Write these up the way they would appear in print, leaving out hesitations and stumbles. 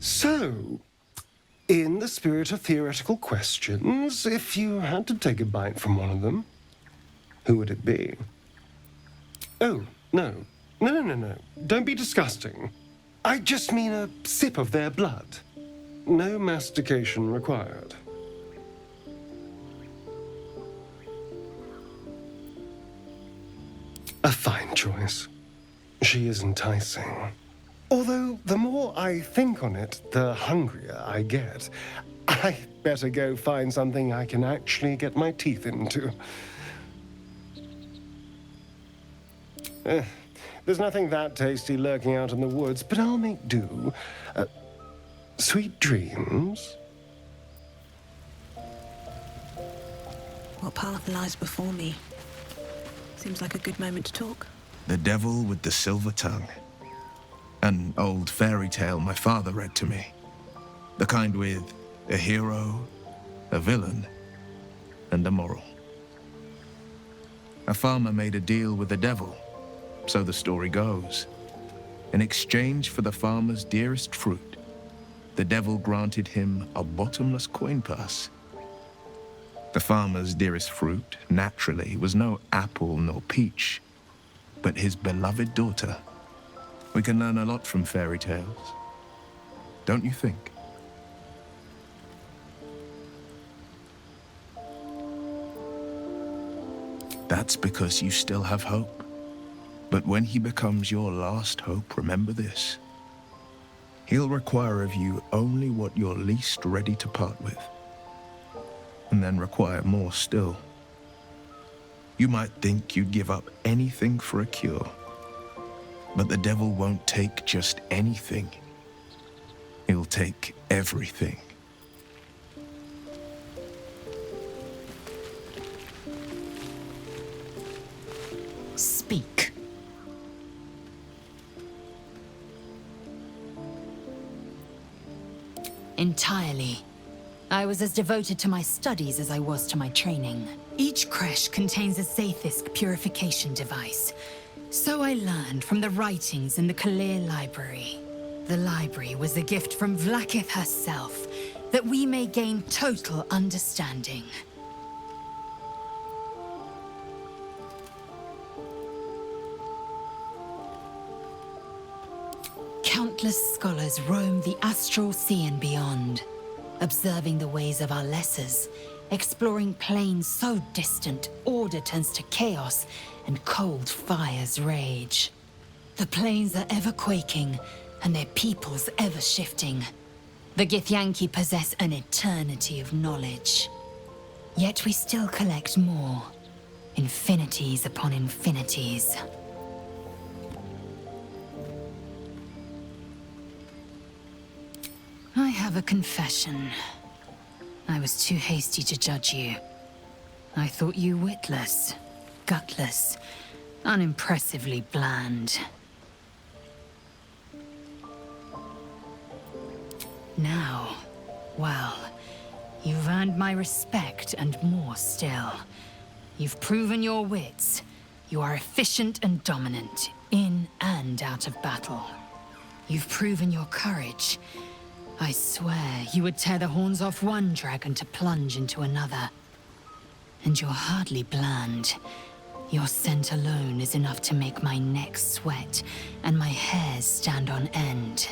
So, in the spirit of theoretical questions, if you had to take a bite from one of them, who would it be? Oh, no. No. Don't be disgusting. I just mean a sip of their blood. No mastication required. A fine choice. She is enticing. Although, the more I think on it, the hungrier I get. I better go find something I can actually get my teeth into. There's nothing that tasty lurking out in the woods, but I'll make do. Sweet dreams. What path lies before me? Seems like a good moment to talk. The Devil with the Silver Tongue. An old fairy tale my father read to me. The kind with a hero, a villain, and a moral. A farmer made a deal with the devil, so the story goes. In exchange for the farmer's dearest fruit, the devil granted him a bottomless coin purse. The farmer's dearest fruit, naturally, was no apple nor peach, but his beloved daughter. We can learn a lot from fairy tales, don't you think? That's because you still have hope. But when he becomes your last hope, remember this. He'll require of you only what you're least ready to part with, and then require more still. You might think you'd give up anything for a cure, but the devil won't take just anything. He'll take everything. Speak. Entirely. I was as devoted to my studies as I was to my training. Each creche contains a Zaithisk purification device. So I learned from the writings in the Kalir library. The library was a gift from Vlaakith herself, that we may gain total understanding. Countless scholars roam the astral sea and beyond, observing the ways of our lessers, exploring planes so distant, order turns to chaos, and cold fires rage. The planes are ever quaking, and their peoples ever shifting. The Githyanki possess an eternity of knowledge. Yet we still collect more, infinities upon infinities. I have a confession. I was too hasty to judge you. I thought you witless, gutless, unimpressively bland. Now, well, you've earned my respect and more still. You've proven your wits. You are efficient and dominant, in and out of battle. You've proven your courage. I swear you would tear the horns off one dragon to plunge into another. And you're hardly bland. Your scent alone is enough to make my neck sweat and my hairs stand on end.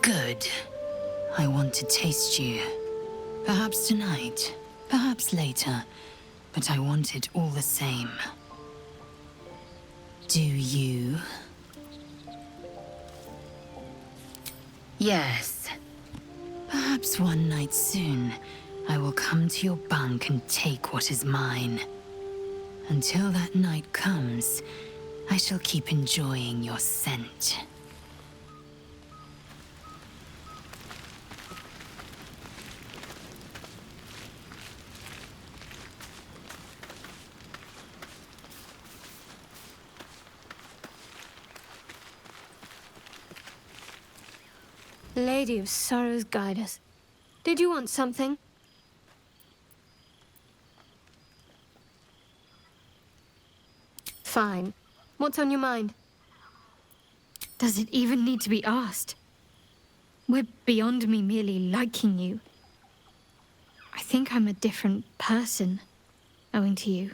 Good. I want to taste you. Perhaps tonight. Perhaps later, but I want it all the same. Do you? Yes. Perhaps one night soon, I will come to your bunk and take what is mine. Until that night comes, I shall keep enjoying your scent. Lady of Sorrows, guide us. Did you want something? Fine. What's on your mind? Does it even need to be asked? We're beyond me merely liking you. I think I'm a different person, owing to you.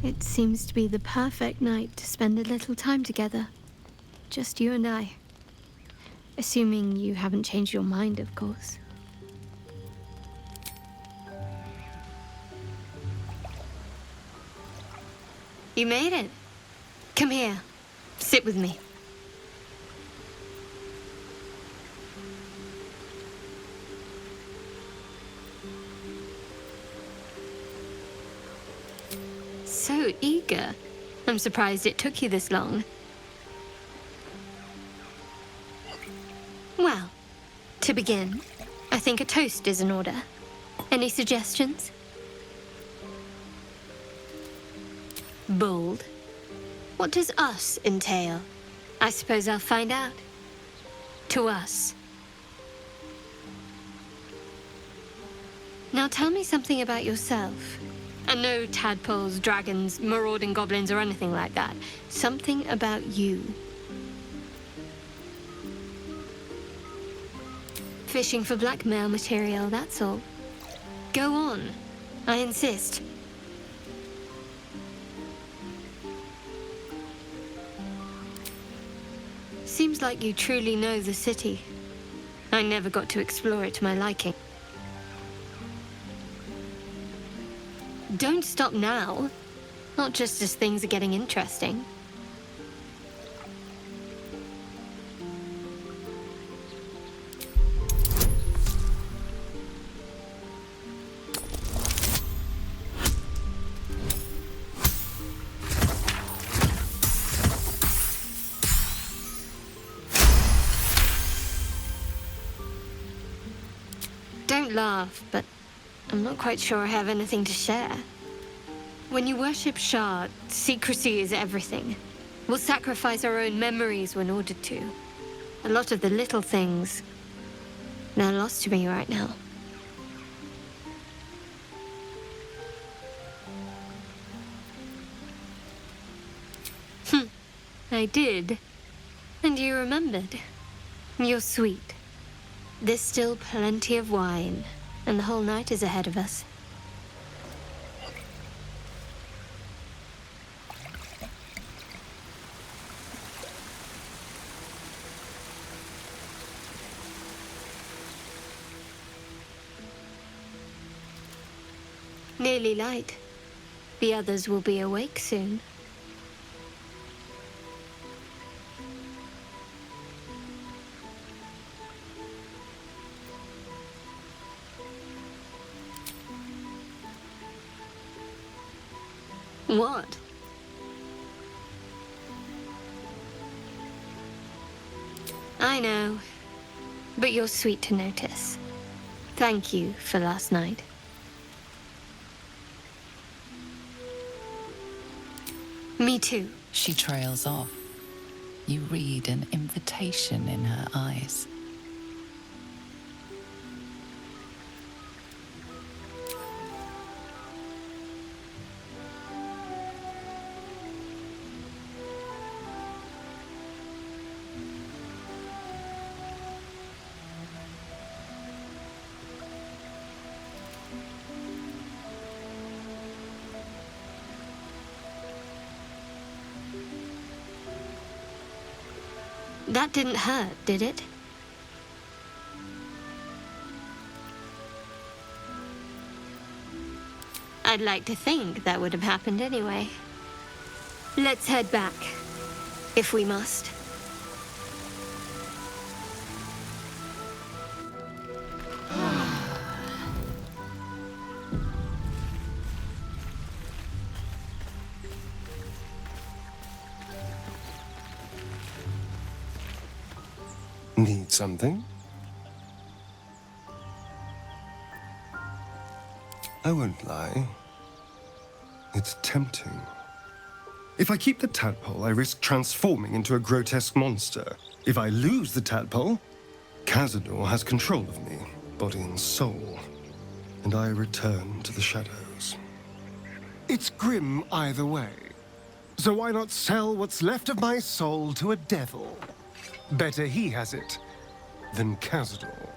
It seems to be the perfect night to spend a little time together. Just you and I. Assuming you haven't changed your mind, of course. You made it. Come here. Sit with me. So eager. I'm surprised it took you this long. Well, to begin, I think a toast is in order. Any suggestions? Bold. What does us entail? I suppose I'll find out. To us. Now tell me something about yourself. And no tadpoles, dragons, marauding goblins, or anything like that. Something about you. Fishing for blackmail material, that's all. Go on. I insist. Seems like you truly know the city. I never got to explore it to my liking. Don't stop now. Not just as things are getting interesting. Don't laugh, but I'm not quite sure I have anything to share. When you worship Shah, secrecy is everything. We'll sacrifice our own memories when ordered to. A lot of the little things, they're lost to me right now. I did. And you remembered. You're sweet. There's still plenty of wine, and the whole night is ahead of us. Nearly light. The others will be awake soon. What? I know, but you're sweet to notice. Thank you for last night. Me too. She trails off. You read an invitation in her eyes. That didn't hurt, did it? I'd like to think that would have happened anyway. Let's head back, if we must. Need something? I won't lie. It's tempting. If I keep the tadpole, I risk transforming into a grotesque monster. If I lose the tadpole, Cazador has control of me, body and soul, and I return to the shadows. It's grim either way. So why not sell what's left of my soul to a devil? Better he has it than Cazador.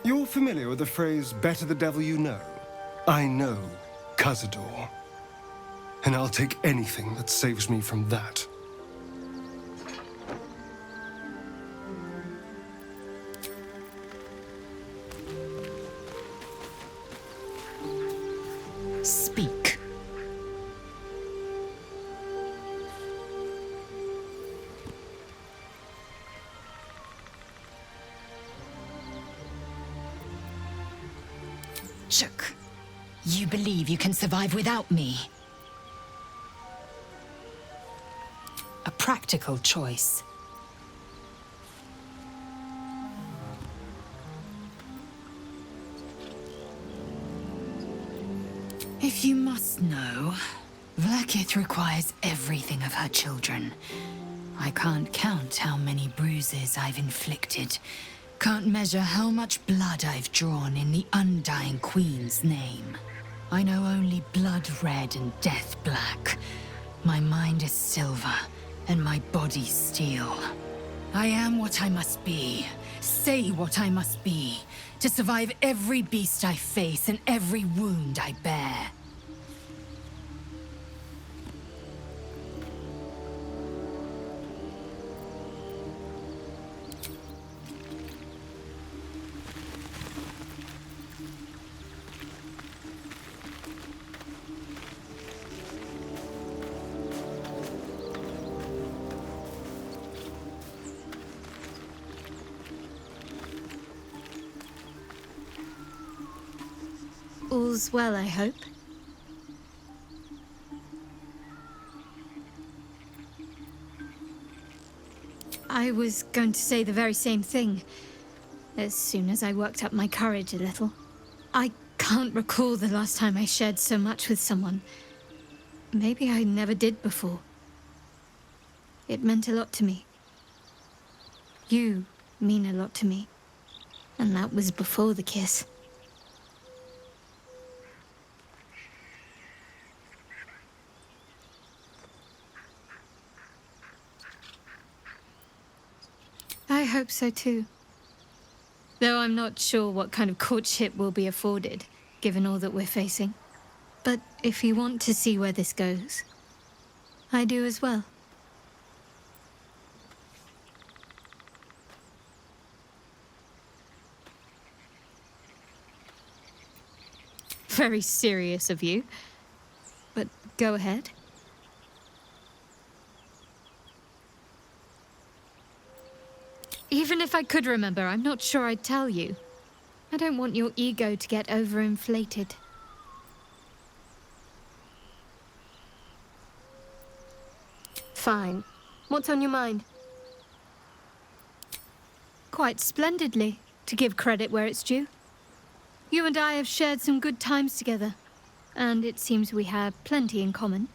You're familiar with the phrase, better the devil you know? I know Cazador, and I'll take anything that saves me from that. Speak. Chook. You believe you can survive without me? A practical choice. If you must know, Vlaakith requires everything of her children. I can't count how many bruises I've inflicted. Can't measure how much blood I've drawn in the undying Queen's name. I know only blood red and death black. My mind is silver, and my body steel. I am what I must be, say what I must be, to survive every beast I face and every wound I bear. All's well, I hope. I was going to say the very same thing, as soon as I worked up my courage a little. I can't recall the last time I shared so much with someone. Maybe I never did before. It meant a lot to me. You mean a lot to me. And that was before the kiss. I hope so too. Though I'm not sure what kind of courtship will be afforded, given all that we're facing. But if you want to see where this goes, I do as well. Very serious of you. But go ahead. Even if I could remember, I'm not sure I'd tell you. I don't want your ego to get overinflated. Fine. What's on your mind? Quite splendidly, to give credit where it's due. You and I have shared some good times together, and it seems we have plenty in common.